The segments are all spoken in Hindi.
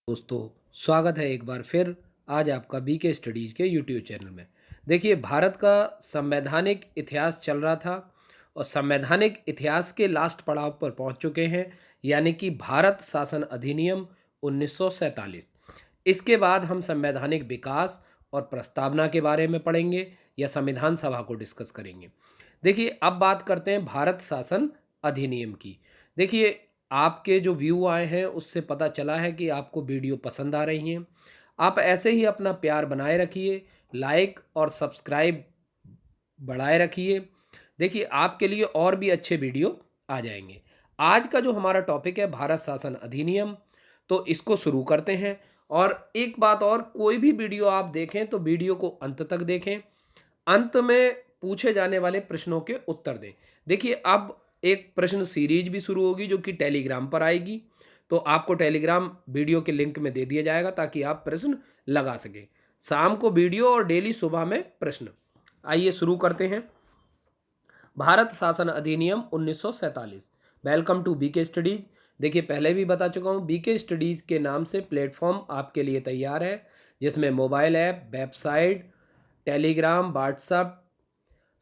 दोस्तों, स्वागत है एक बार फिर आज आपका बीके स्टडीज़ के यूट्यूब चैनल में। देखिए, भारत का संवैधानिक इतिहास चल रहा था और संवैधानिक इतिहास के लास्ट पड़ाव पर पहुंच चुके हैं, यानी कि भारत शासन अधिनियम 1947। इसके बाद हम संवैधानिक विकास और प्रस्तावना के बारे में पढ़ेंगे या संविधान सभा को डिस्कस करेंगे। देखिए, अब बात करते हैं भारत शासन अधिनियम की। देखिए, आपके जो व्यू आए हैं उससे पता चला है कि आपको वीडियो पसंद आ रही हैं। आप ऐसे ही अपना प्यार बनाए रखिए, लाइक और सब्सक्राइब बढ़ाए रखिए। देखिए, आपके लिए और भी अच्छे वीडियो आ जाएंगे। आज का जो हमारा टॉपिक है भारत शासन अधिनियम, तो इसको शुरू करते हैं। और एक बात और, कोई भी वीडियो आप देखें तो वीडियो को अंत तक देखें। अंत में पूछे जाने वाले प्रश्नों के उत्तर दें। देखिए, अब एक प्रश्न सीरीज भी शुरू होगी जो कि टेलीग्राम पर आएगी, तो आपको टेलीग्राम वीडियो के लिंक में दे दिया जाएगा ताकि आप प्रश्न लगा सकें। शाम को वीडियो और डेली सुबह में प्रश्न। आइए शुरू करते हैं। भारत शासन अधिनियम 1947। Welcome to BK studies. देखिए, पहले भी बता चुका हूँ, बीके स्टडीज के नाम से प्लेटफॉर्म आपके लिए तैयार है, जिसमें mobile app, website, Telegram, WhatsApp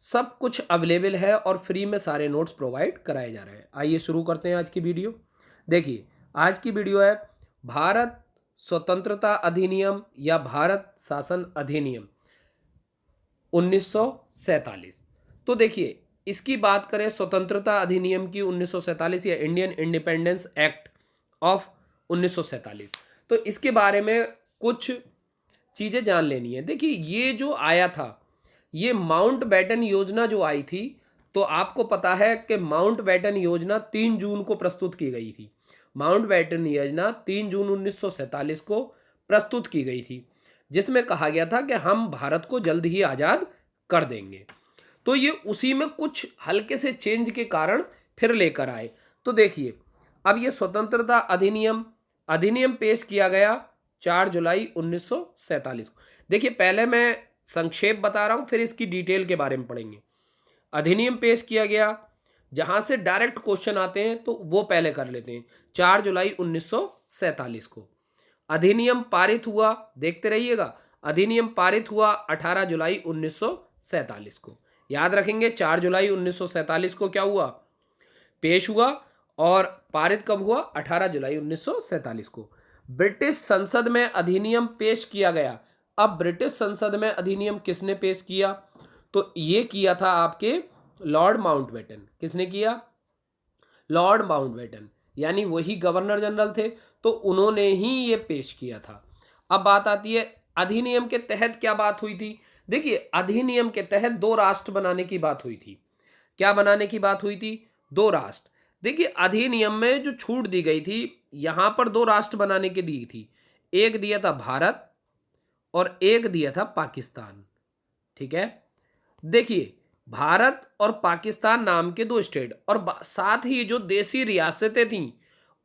सब कुछ अवेलेबल है और फ्री में सारे नोट्स प्रोवाइड कराए जा रहे हैं। आइए शुरू करते हैं आज की वीडियो। देखिए, आज की वीडियो है भारत स्वतंत्रता अधिनियम या भारत शासन अधिनियम 1947। तो देखिए, इसकी बात करें स्वतंत्रता अधिनियम की 1947 या इंडियन इंडिपेंडेंस एक्ट ऑफ 1947, तो इसके बारे में कुछ चीज़ें जान लेनी है। देखिए, ये जो आया था, ये माउंट बैटन योजना जो आई थी, तो आपको पता है कि माउंट बैटन योजना 3 जून को प्रस्तुत की गई थी। माउंट बैटन योजना 3 जून 1947 को प्रस्तुत की गई थी, जिसमें कहा गया था कि हम भारत को जल्द ही आज़ाद कर देंगे। तो ये उसी में कुछ हल्के से चेंज के कारण फिर लेकर आए। तो देखिए, अब ये स्वतंत्रता अधिनियम अधिनियम पेश किया गया 4 जुलाई 1947 को। देखिए, पहले मैं संक्षेप बता रहा हूँ, फिर इसकी डिटेल के बारे में पढ़ेंगे। अधिनियम पेश किया गया, जहां से डायरेक्ट क्वेश्चन आते हैं तो वो पहले कर लेते हैं। 4 जुलाई 1947 को अधिनियम पारित हुआ, देखते रहिएगा। अधिनियम पारित हुआ 18 जुलाई 1947 को। याद रखेंगे, 4 जुलाई 1947 को क्या हुआ, पेश हुआ, और पारित कब हुआ, 18 जुलाई 1947 को। ब्रिटिश संसद में अधिनियम पेश किया गया। अब ब्रिटिश संसद में अधिनियम किसने पेश किया, तो ये किया था आपके लॉर्ड माउंटबेटन। किसने किया, लॉर्ड माउंटबेटन, यानी वही गवर्नर जनरल थे, तो उन्होंने ही ये पेश किया था। अब बात आती है अधिनियम के तहत क्या बात हुई थी। देखिए, अधिनियम के तहत 2 राष्ट्र बनाने की बात हुई थी। क्या बनाने की बात हुई थी, 2 राष्ट्र। देखिए, अधिनियम में जो छूट दी गई थी, यहां पर 2 राष्ट्र बनाने की दी थी। एक दिया था भारत और एक दिया था पाकिस्तान। ठीक है। देखिए, भारत और पाकिस्तान नाम के 2 स्टेट और साथ ही जो देसी रियासतें थीं,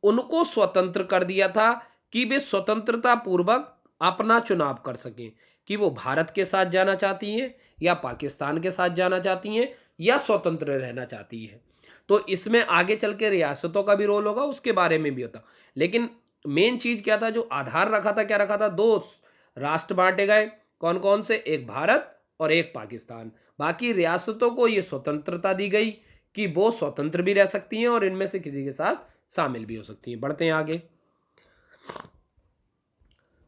उनको स्वतंत्र कर दिया था कि वे स्वतंत्रता पूर्वक अपना चुनाव कर सकें कि वो भारत के साथ जाना चाहती हैं या पाकिस्तान के साथ जाना चाहती हैं या स्वतंत्र रहना चाहती है। तो इसमें आगे चल के रियासतों का भी रोल होगा, उसके बारे में भी होता। लेकिन मेन चीज क्या था, जो आधार रखा था, क्या रखा था, 2 राष्ट्र बांटे गए। कौन कौन से, एक भारत और एक पाकिस्तान। बाकी रियासतों को ये स्वतंत्रता दी गई कि वो स्वतंत्र भी रह सकती हैं और इनमें से किसी के साथ शामिल भी हो सकती हैं। बढ़ते हैं आगे।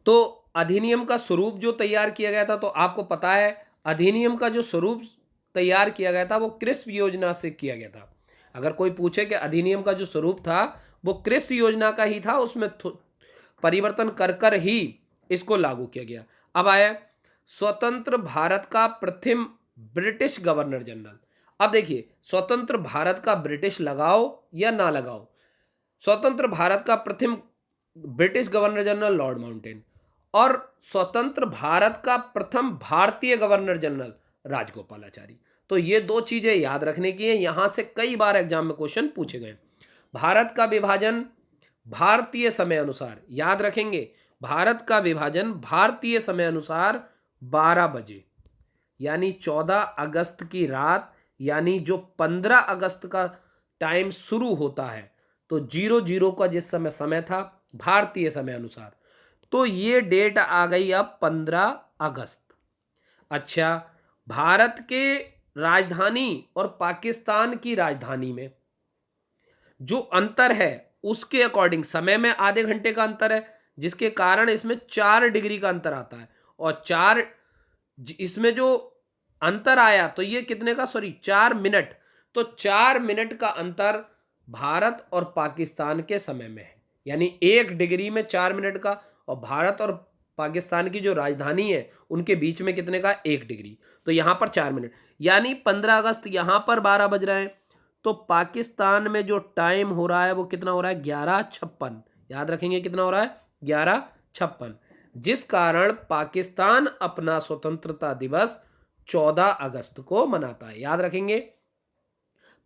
तो अधिनियम का स्वरूप जो तैयार किया गया था, तो आपको पता है अधिनियम का जो स्वरूप तैयार किया गया था वो क्रिप्स योजना से किया गया था। अगर कोई पूछे कि अधिनियम का जो स्वरूप था वो क्रिप्स योजना का ही था, उसमें परिवर्तन कर कर ही इसको लागू किया गया। अब आया स्वतंत्र भारत का प्रथम ब्रिटिश गवर्नर जनरल। अब देखिए, स्वतंत्र भारत का ब्रिटिश लगाओ या ना लगाओ, स्वतंत्र भारत का प्रथम British governor general Lord mountain और स्वतंत्र भारत का प्रथम भारतीय गवर्नर जनरल राजगोपालाचारी। तो ये 2 चीजें याद रखने की है, यहां से कई बार एग्जाम में क्वेश्चन पूछे गए। भारत का विभाजन भारतीय समय अनुसार, याद रखेंगे, भारत का विभाजन भारतीय समय अनुसार 12 बजे, यानी 14 अगस्त की रात, यानी जो 15 अगस्त का टाइम शुरू होता है, तो 00 का जिस समय था भारतीय समय अनुसार, तो ये डेट आ गई अब 15 अगस्त। अच्छा, भारत के राजधानी और पाकिस्तान की राजधानी में जो अंतर है उसके अकॉर्डिंग समय में आधे घंटे का अंतर है, जिसके कारण इसमें 4 डिग्री का अंतर आता है। और इसमें जो अंतर आया तो ये कितने का, सॉरी 4 मिनट, तो 4 मिनट का अंतर भारत और पाकिस्तान के समय में है। यानी 1 डिग्री में 4 मिनट का, और भारत और पाकिस्तान की जो राजधानी है उनके बीच में कितने का, 1 डिग्री। तो यहाँ पर 4 मिनट, यानी 15 अगस्त यहाँ पर 12 बज रहे हैं, तो पाकिस्तान में जो टाइम हो रहा है वो कितना हो रहा है, 11:56। याद रखेंगे कितना हो रहा है, 11:56, जिस कारण पाकिस्तान अपना स्वतंत्रता दिवस 14 अगस्त को मनाता है। याद रखेंगे,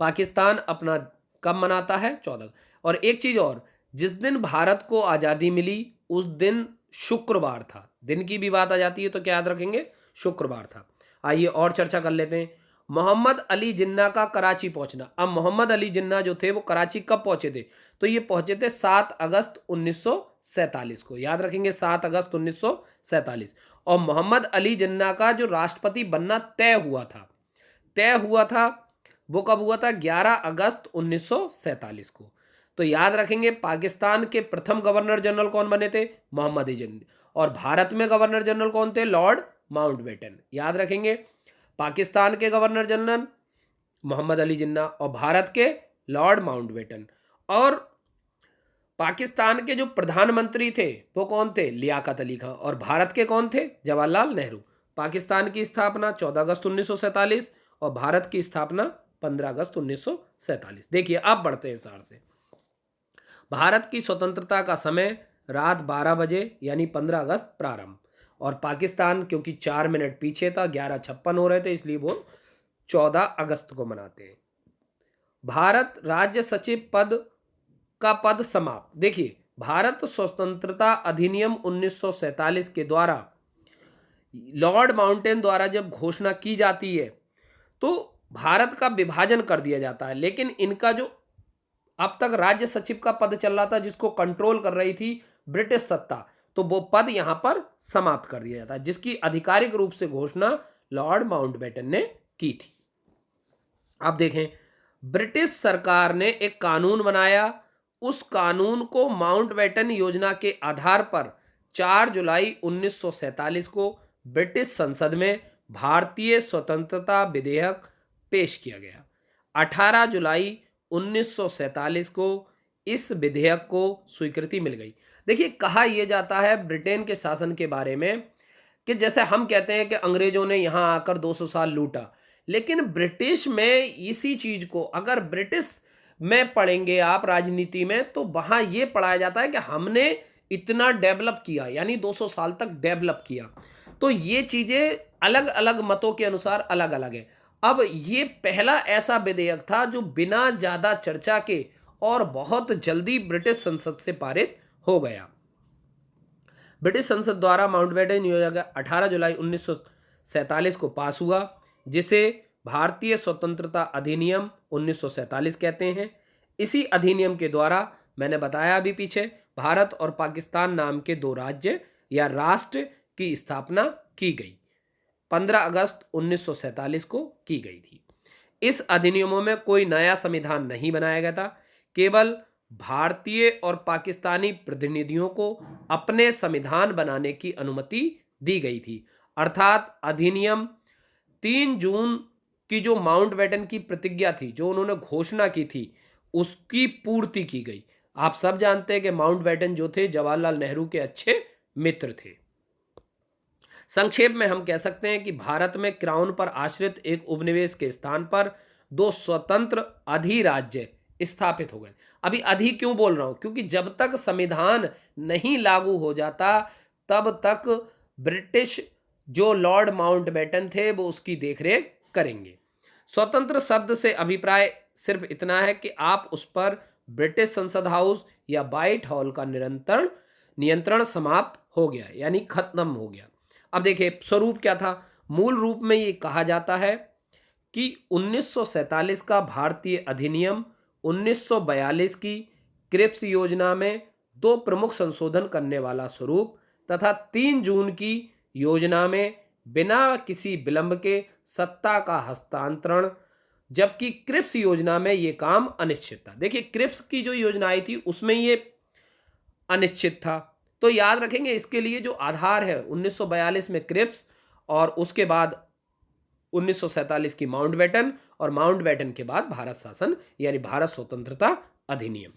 पाकिस्तान अपना कब मनाता है, 14। और एक चीज और, जिस दिन भारत को आजादी मिली उस दिन शुक्रवार था। दिन की भी बात आ जाती है तो क्या याद रखेंगे, शुक्रवार था। आइए और चर्चा कर लेते हैं। मोहम्मद अली जिन्ना का कराची पहुंचना। अब मोहम्मद अली जिन्ना जो थे वो कराची कब पहुंचे थे, तो ये पहुंचे थे 7 अगस्त 1947 को। याद रखेंगे 7 अगस्त 1947। और मोहम्मद अली जिन्ना का जो राष्ट्रपति बनना तय हुआ था वो कब हुआ था, 11 अगस्त 1947 को। तो याद रखेंगे पाकिस्तान के प्रथम गवर्नर जनरल कौन बने थे, मोहम्मद अली जिन्ना। और भारत में गवर्नर जनरल कौन थे, लॉर्ड माउंटबेटन। याद रखेंगे, पाकिस्तान के गवर्नर जनरल मोहम्मद अली जिन्ना और भारत के लॉर्ड माउंटबेटन। और पाकिस्तान के जो प्रधानमंत्री थे वो कौन थे, लियाकत अली खां। और भारत के कौन थे, जवाहरलाल नेहरू। पाकिस्तान की स्थापना 14 अगस्त 1947 और भारत की स्थापना 15 अगस्त 1947। देखिए अब बढ़ते हैं सार से। भारत की स्वतंत्रता का समय रात 12 बजे यानी 15 अगस्त प्रारंभ, और पाकिस्तान क्योंकि 4 मिनट पीछे था, 11:56 हो रहे थे, इसलिए वो 14 अगस्त को मनाते हैं। भारत राज्य सचिव पद समाप्त। देखिए, भारत स्वतंत्रता अधिनियम 1947 के द्वारा लॉर्ड माउंटेन द्वारा जब घोषणा की जाती है तो भारत का विभाजन कर दिया जाता है, लेकिन इनका जो अब तक राज्य सचिव का पद चल रहा था जिसको कंट्रोल कर रही थी ब्रिटिश सत्ता, तो वो पद यहां पर समाप्त कर दिया जाता है, जिसकी आधिकारिक रूप से घोषणा लॉर्ड माउंटबेटन ने की थी। अब देखें, ब्रिटिश सरकार ने एक कानून बनाया, उस कानून को माउंटबेटन योजना के आधार पर 4 जुलाई 1947 को ब्रिटिश संसद में भारतीय स्वतंत्रता विधेयक पेश किया गया। 18 जुलाई 1947 को इस विधेयक को स्वीकृति मिल गई। देखिए, कहा यह जाता है ब्रिटेन के शासन के बारे में कि जैसे हम कहते हैं कि अंग्रेजों ने यहां आकर 200 साल लूटा, लेकिन ब्रिटिश में इसी चीज को अगर ब्रिटिश में पढ़ेंगे आप राजनीति में, तो वहां यह पढ़ाया जाता है कि हमने इतना डेवलप किया, यानी 200 साल तक डेवलप किया। तो ये चीजें अलग अलग मतों के अनुसार अलग अलग है। अब ये पहला ऐसा विधेयक था जो बिना ज्यादा चर्चा के और बहुत जल्दी ब्रिटिश संसद से पारित हो गया। ब्रिटिश संसद द्वारा माउंटबेटन योजना 18 जुलाई 1947 को पास हुआ, जिसे भारतीय स्वतंत्रता अधिनियम 1947 कहते हैं। इसी अधिनियम के द्वारा मैंने बताया अभी पीछे, भारत और पाकिस्तान नाम के 2 राज्य या राष्ट्र की स्थापना की गई। 15 अगस्त 1947 को की गई थी। इस अधिनियमों में कोई नया संविधान नहीं बनाया गया था, केवल भारतीय और पाकिस्तानी प्रतिनिधियों को अपने संविधान बनाने की अनुमति दी गई थी। अर्थात अधिनियम 3 जून की जो माउंटबेटन की प्रतिज्ञा थी, जो उन्होंने घोषणा की थी, उसकी पूर्ति की गई। आप सब जानते हैं कि माउंटबेटन जो थे जवाहरलाल नेहरू के अच्छे मित्र थे। संक्षेप में हम कह सकते हैं कि भारत में क्राउन पर आश्रित एक उपनिवेश के स्थान पर 2 स्वतंत्र अधिराज्य स्थापित हो गए। अभी अधि क्यों बोल रहा हूं, क्योंकि जब तक संविधान नहीं लागू हो जाता तब तक ब्रिटिश जो लॉर्ड माउंटबेटन थे वो उसकी देखरेख करेंगे। स्वतंत्र शब्द से अभिप्राय सिर्फ इतना है कि आप उस पर ब्रिटिश संसद हाउस या व्हाइट हॉल का नियंत्रण समाप्त हो गया, यानी खत्म हो गया। अब देखिए स्वरूप क्या था। मूल रूप में ये कहा जाता है कि 1947 का भारतीय अधिनियम 1942 की क्रिप्स योजना में 2 प्रमुख संशोधन करने वाला स्वरूप तथा 3 जून की योजना में बिना किसी विलंब के सत्ता का हस्तांतरण, जबकि क्रिप्स योजना में ये काम अनिश्चित था। देखिए क्रिप्स की जो योजना आई थी उसमें ये अनिश्चित था। तो याद रखेंगे इसके लिए जो आधार है 1942 में क्रिप्स और उसके बाद 1947 की माउंटबेटन और माउंटबेटन के बाद भारत शासन यानी भारत स्वतंत्रता अधिनियम।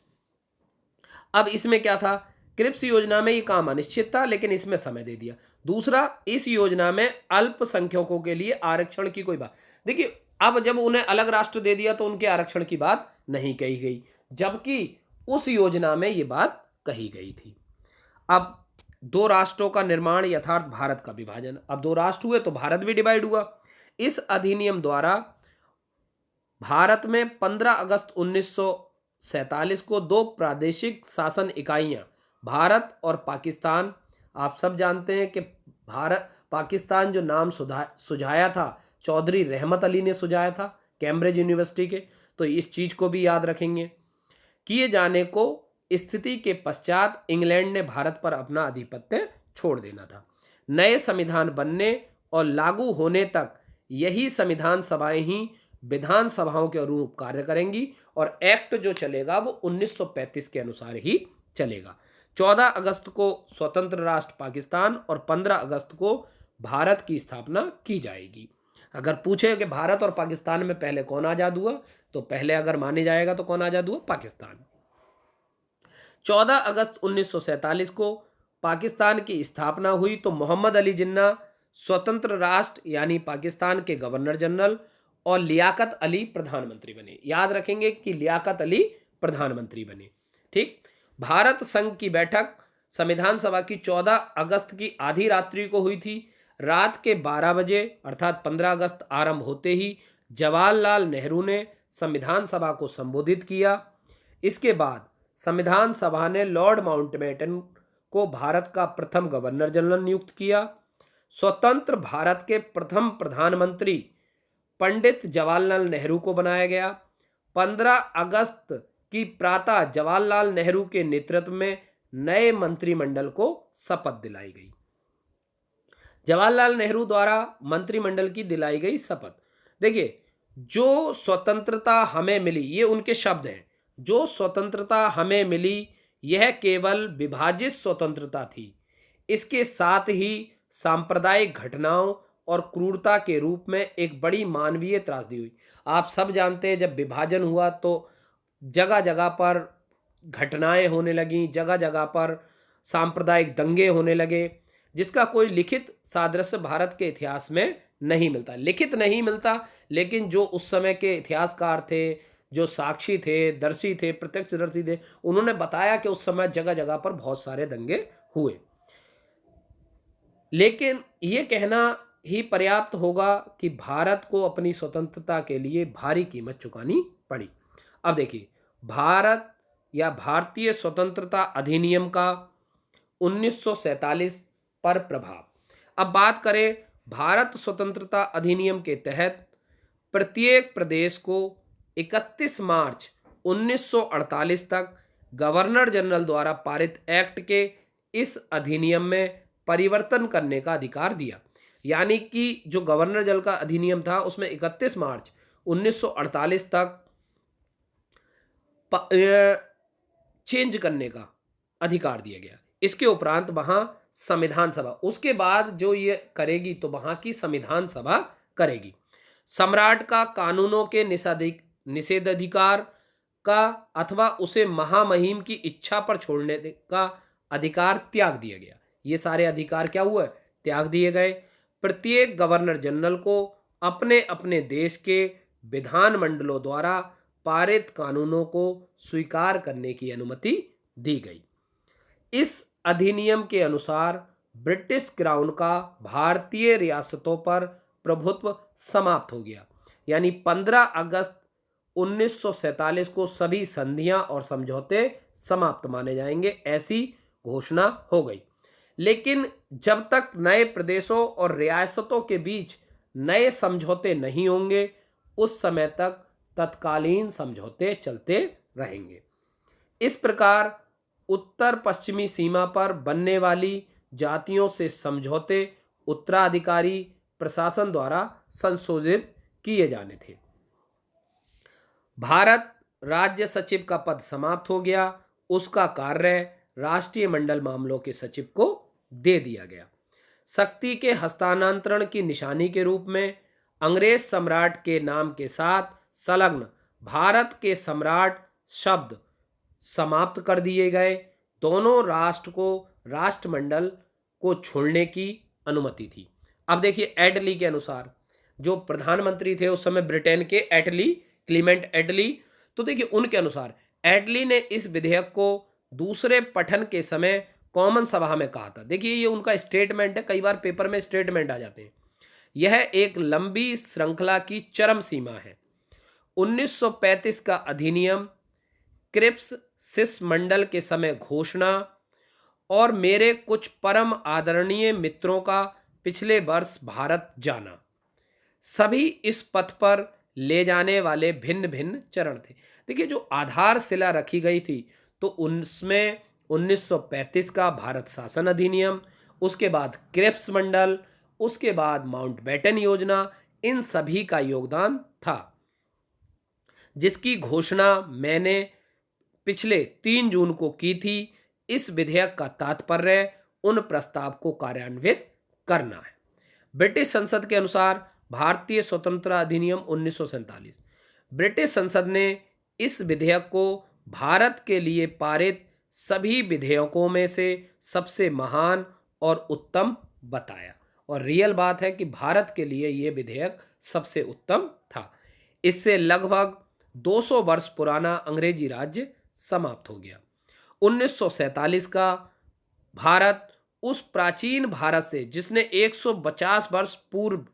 अब इसमें क्या था, क्रिप्स योजना में ये काम अनिश्चित था लेकिन इसमें समय दे दिया। दूसरा, इस योजना में अल्पसंख्यकों के लिए आरक्षण की कोई बात, देखिए अब जब उन्हें अलग राष्ट्र दे दिया तो उनके आरक्षण की बात नहीं कही गई, जबकि उस योजना में ये बात कही गई थी। अब दो राष्ट्रों का निर्माण यथार्थ भारत का विभाजन, अब दो राष्ट्र हुए तो भारत भी डिवाइड हुआ। इस अधिनियम द्वारा भारत में 15 अगस्त 1947 को दो प्रादेशिक शासन इकाइयां भारत और पाकिस्तान, आप सब जानते हैं कि भारत पाकिस्तान जो नाम सुझाया था चौधरी रहमत अली ने सुझाया था कैम्ब्रिज यूनिवर्सिटी के, तो इस चीज को भी याद रखेंगे। किए जाने को स्थिति के पश्चात इंग्लैंड ने भारत पर अपना आधिपत्य छोड़ देना था। नए संविधान बनने और लागू होने तक यही संविधान सभाएं ही विधानसभाओं के अनुरूप कार्य करेंगी और एक्ट जो चलेगा वो 1935 के अनुसार ही चलेगा। 14 अगस्त को स्वतंत्र राष्ट्र पाकिस्तान और 15 अगस्त को भारत की स्थापना की जाएगी। अगर पूछे कि भारत और पाकिस्तान में पहले कौन आजाद हुआ, तो पहले अगर माने जाएगा तो कौन आजाद हुआ, पाकिस्तान। 14 अगस्त 1947 को पाकिस्तान की स्थापना हुई तो मोहम्मद अली जिन्ना स्वतंत्र राष्ट्र यानी पाकिस्तान के गवर्नर जनरल और लियाकत अली प्रधानमंत्री बने। याद रखेंगे कि लियाकत अली प्रधानमंत्री बने। ठीक, भारत संघ की बैठक संविधान सभा की 14 अगस्त की आधी रात्रि को हुई थी। रात के 12 बजे अर्थात 15 अगस्त आरंभ होते ही जवाहरलाल नेहरू ने संविधान सभा को संबोधित किया। इसके बाद संविधान सभा ने लॉर्ड माउंटबेटन को भारत का प्रथम गवर्नर जनरल नियुक्त किया। स्वतंत्र भारत के प्रथम प्रधानमंत्री पंडित जवाहरलाल नेहरू को बनाया गया। 15 अगस्त की प्रातः जवाहरलाल नेहरू के नेतृत्व में नए मंत्रिमंडल को शपथ दिलाई गई। जवाहरलाल नेहरू द्वारा मंत्रिमंडल की दिलाई गई शपथ, देखिए जो स्वतंत्रता हमें मिली, ये उनके शब्द हैं, जो स्वतंत्रता हमें मिली यह केवल विभाजित स्वतंत्रता थी। इसके साथ ही सांप्रदायिक घटनाओं और क्रूरता के रूप में एक बड़ी मानवीय त्रासदी हुई। आप सब जानते हैं जब विभाजन हुआ तो जगह जगह पर घटनाएं होने लगी, जगह जगह पर सांप्रदायिक दंगे होने लगे, जिसका कोई लिखित सादृश्य भारत के इतिहास में नहीं मिलता। लिखित नहीं मिलता, लेकिन जो उस समय के इतिहासकार थे, जो साक्षी थे, दर्शी थे, प्रत्यक्षदर्शी थे, उन्होंने बताया कि उस समय जगह जगह पर बहुत सारे दंगे हुए। लेकिन ये कहना ही पर्याप्त होगा कि भारत को अपनी स्वतंत्रता के लिए भारी कीमत चुकानी पड़ी। अब देखिए भारत या भारतीय स्वतंत्रता अधिनियम का 1947 पर प्रभाव। अब बात करें भारत स्वतंत्रता अधिनियम के तहत प्रत्येक प्रदेश को 31 मार्च 1948 तक गवर्नर जनरल द्वारा पारित एक्ट के इस अधिनियम में परिवर्तन करने का अधिकार दिया। यानी कि जो गवर्नर जनरल का अधिनियम था उसमें 31 मार्च 1948 तक चेंज करने का अधिकार दिया गया। इसके उपरांत वहां संविधान सभा, उसके बाद जो ये करेगी तो वहां की संविधान सभा करेगी। सम्राट का कानूनों के निषेधाधिकार का अथवा उसे महामहिम की इच्छा पर छोड़ने का अधिकार त्याग दिया गया। ये सारे अधिकार क्या हुए, त्याग दिए गए। प्रत्येक गवर्नर जनरल को अपने अपने देश के विधानमंडलों द्वारा पारित कानूनों को स्वीकार करने की अनुमति दी गई। इस अधिनियम के अनुसार ब्रिटिश क्राउन का भारतीय रियासतों पर प्रभुत्व समाप्त हो गया। यानी 15 अगस्त 1947 को सभी संधियां और समझौते समाप्त माने जाएंगे, ऐसी घोषणा हो गई। लेकिन जब तक नए प्रदेशों और रियासतों के बीच नए समझौते नहीं होंगे उस समय तक तत्कालीन समझौते चलते रहेंगे। इस प्रकार उत्तर पश्चिमी सीमा पर बनने वाली जातियों से समझौते उत्तराधिकारी प्रशासन द्वारा संशोधित किए जाने थे। भारत राज्य सचिव का पद समाप्त हो गया, उसका कार्य राष्ट्रीय मंडल मामलों के सचिव को दे दिया गया। शक्ति के हस्तांतरण की निशानी के रूप में अंग्रेज सम्राट के नाम के साथ संलग्न भारत के सम्राट शब्द समाप्त कर दिए गए। दोनों राष्ट्र को राष्ट्रमंडल को छोड़ने की अनुमति थी। अब देखिए एटली के अनुसार, जो प्रधानमंत्री थे उस समय ब्रिटेन के, एटली, क्लीमेंट एटली, तो देखिए उनके अनुसार एटली ने इस विधेयक को दूसरे पठन के समय कॉमन सभा में कहा था। देखिए ये उनका स्टेटमेंट है, कई बार पेपर में स्टेटमेंट आ जाते हैं। यह एक लंबी श्रृंखला की चरम सीमा है। 1935 का अधिनियम, क्रिप्स शिष्ट मंडल के समय घोषणा और मेरे कुछ परम आदरणीय मित्रों का पिछले वर्ष भारत जाना, सभी इस पथ पर ले जाने वाले भिन्न भिन्न चरण थे। देखिए जो आधारशिला रखी गई थी तो उनमें 1935 का भारत शासन अधिनियम, उसके बाद क्रिप्स मंडल, उसके बाद माउंटबेटन योजना, इन सभी का योगदान था, जिसकी घोषणा मैंने पिछले 3 जून को की थी। इस विधेयक का तात्पर्य उन प्रस्ताव को कार्यान्वित करना है। ब्रिटिश संसद के अनुसार भारतीय स्वतंत्रता अधिनियम 1947, ब्रिटिश संसद ने इस विधेयक को भारत के लिए पारित सभी विधेयकों में से सबसे महान और उत्तम बताया, और रियल बात है कि भारत के लिए यह विधेयक सबसे उत्तम था। इससे लगभग 200 वर्ष पुराना अंग्रेजी राज्य समाप्त हो गया। 1947 का भारत उस प्राचीन भारत से जिसने 150 वर्ष पूर्व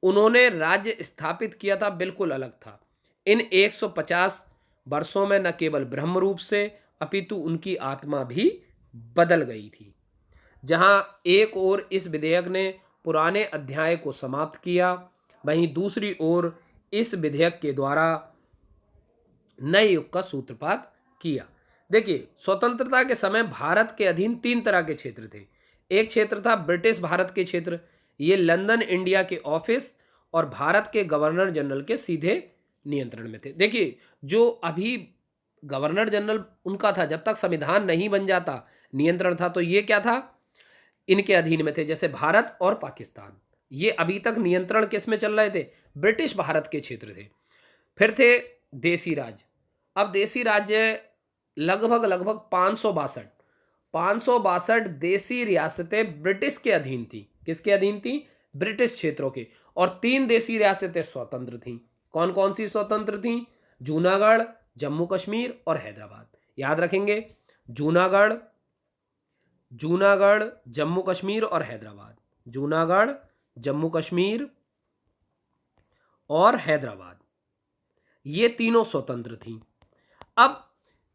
उन्होंने राज्य स्थापित किया था बिल्कुल अलग था। इन 150 वर्षों में न केवल ब्रह्म रूप से अपितु उनकी आत्मा भी बदल गई थी। जहां एक ओर इस विधेयक ने पुराने अध्याय को समाप्त किया, वहीं दूसरी ओर इस विधेयक के द्वारा नए युग का सूत्रपात किया। देखिए स्वतंत्रता के समय भारत के अधीन 3 तरह के क्षेत्र थे। एक क्षेत्र था ब्रिटिश भारत के क्षेत्र, ये लंदन इंडिया के ऑफिस और भारत के गवर्नर जनरल के सीधे नियंत्रण में थे। देखिए जो अभी गवर्नर जनरल उनका था, जब तक संविधान नहीं बन जाता नियंत्रण था, तो ये क्या था, इनके अधीन में थे। जैसे भारत और पाकिस्तान, ये अभी तक नियंत्रण किस में चल रहे थे, ब्रिटिश भारत के क्षेत्र थे। फिर थे देसी राज्य। अब देसी राज्य लगभग 562 देसी रियासतें ब्रिटिश के अधीन थी। किसके अधीन थी, ब्रिटिश क्षेत्रों के। और 3 देसी रियासतें स्वतंत्र थीं। कौन कौन सी स्वतंत्र थीं, जूनागढ़, जम्मू कश्मीर और हैदराबाद। याद रखेंगे, जूनागढ़, जम्मू कश्मीर और हैदराबाद, जूनागढ़, जम्मू कश्मीर और हैदराबाद, ये तीनों स्वतंत्र थीं। अब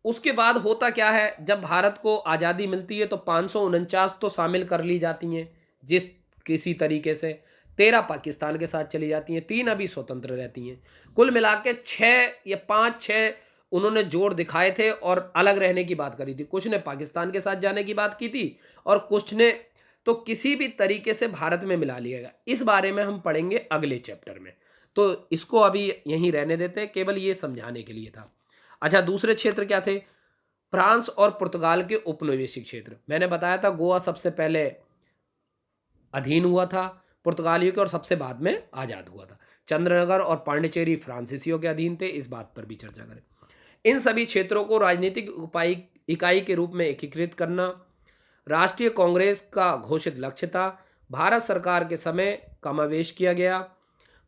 उसके बाद होता क्या है, जब भारत को आज़ादी मिलती है तो 549 तो शामिल कर ली जाती हैं जिस किसी तरीके से, 13 पाकिस्तान के साथ चली जाती हैं, 3 अभी स्वतंत्र रहती हैं। कुल मिला के 6 या 5-6 उन्होंने जोड़ दिखाए थे और अलग रहने की बात करी थी। कुछ ने पाकिस्तान के साथ जाने की बात की थी और कुछ ने तो किसी भी तरीके से भारत में मिला लिएगा। इस बारे में हम पढ़ेंगे अगले चैप्टर में, तो इसको अभी यहीं रहने देते हैं, केवल ये समझाने के लिए था। अच्छा, दूसरे क्षेत्र क्या थे, फ्रांस और पुर्तगाल के उपनिवेशिक क्षेत्र। मैंने बताया था गोवा सबसे पहले अधीन हुआ था पुर्तगालियों के और सबसे बाद में आज़ाद हुआ था। चंद्रनगर और पांडिचेरी फ्रांसीसियों के अधीन थे, इस बात पर भी चर्चा करें। इन सभी क्षेत्रों को राजनीतिक इकाई के रूप में एकीकृत करना राष्ट्रीय कांग्रेस का घोषित लक्ष्य था। भारत सरकार के समय कमावेश किया गया।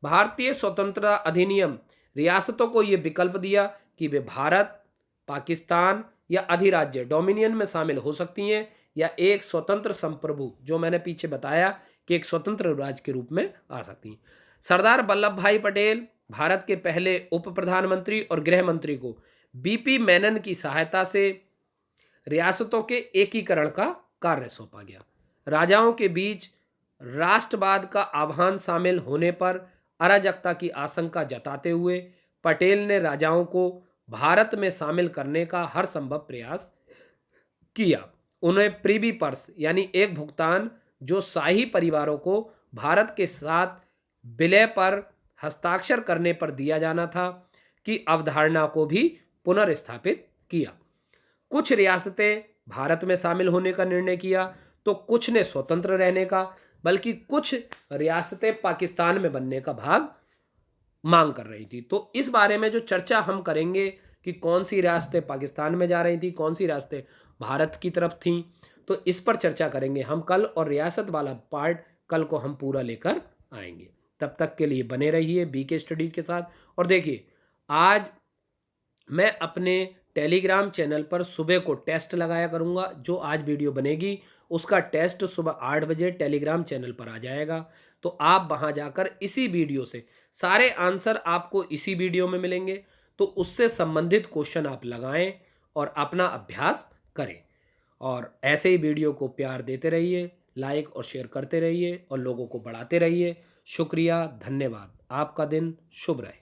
भारतीय स्वतंत्रता अधिनियम रियासतों को यह विकल्प दिया कि वे भारत, पाकिस्तान या अधिराज्य डोमिनियन में शामिल हो सकती हैं या एक स्वतंत्र संप्रभु, जो मैंने पीछे बताया कि एक स्वतंत्र राज्य के रूप में आ सकती हैं। सरदार वल्लभ भाई पटेल भारत के पहले उप प्रधानमंत्री और गृह मंत्री को बीपी मेनन की सहायता से रियासतों के एकीकरण का कार्य सौंपा गया। राजाओं के बीच राष्ट्रवाद का आह्वान शामिल होने पर अराजकता की आशंका जताते हुए पटेल ने राजाओं को भारत में शामिल करने का हर संभव प्रयास किया उन्हें प्रीवी पर्स यानी एक भुगतान जो शाही परिवारों को भारत के साथ विलय पर हस्ताक्षर करने पर दिया जाना था की अवधारणा को भी पुनर्स्थापित किया। कुछ रियासतें भारत में शामिल होने का निर्णय किया तो कुछ ने स्वतंत्र रहने का, बल्कि कुछ रियासतें पाकिस्तान में बनने का भाग मांग कर रही थी। तो इस बारे में जो चर्चा हम करेंगे कि कौन सी रियासतें पाकिस्तान में जा रही थी, कौन सी रियासतें भारत की तरफ थीं, तो इस पर चर्चा करेंगे हम कल, और रियासत वाला पार्ट कल को हम पूरा लेकर आएंगे। तब तक के लिए बने रहिए बीके स्टडीज के साथ। और देखिए, आज मैं अपने टेलीग्राम चैनल पर सुबह को टेस्ट लगाया करूंगा। जो आज वीडियो बनेगी उसका टेस्ट सुबह 8 बजे टेलीग्राम चैनल पर आ जाएगा। तो आप वहां जाकर इसी वीडियो से सारे आंसर आपको इसी वीडियो में मिलेंगे, तो उससे संबंधित क्वेश्चन आप लगाएं और अपना अभ्यास करें। और ऐसे ही वीडियो को प्यार देते रहिए, लाइक और शेयर करते रहिए और लोगों को बढ़ाते रहिए। शुक्रिया, धन्यवाद। आपका दिन शुभ रहे।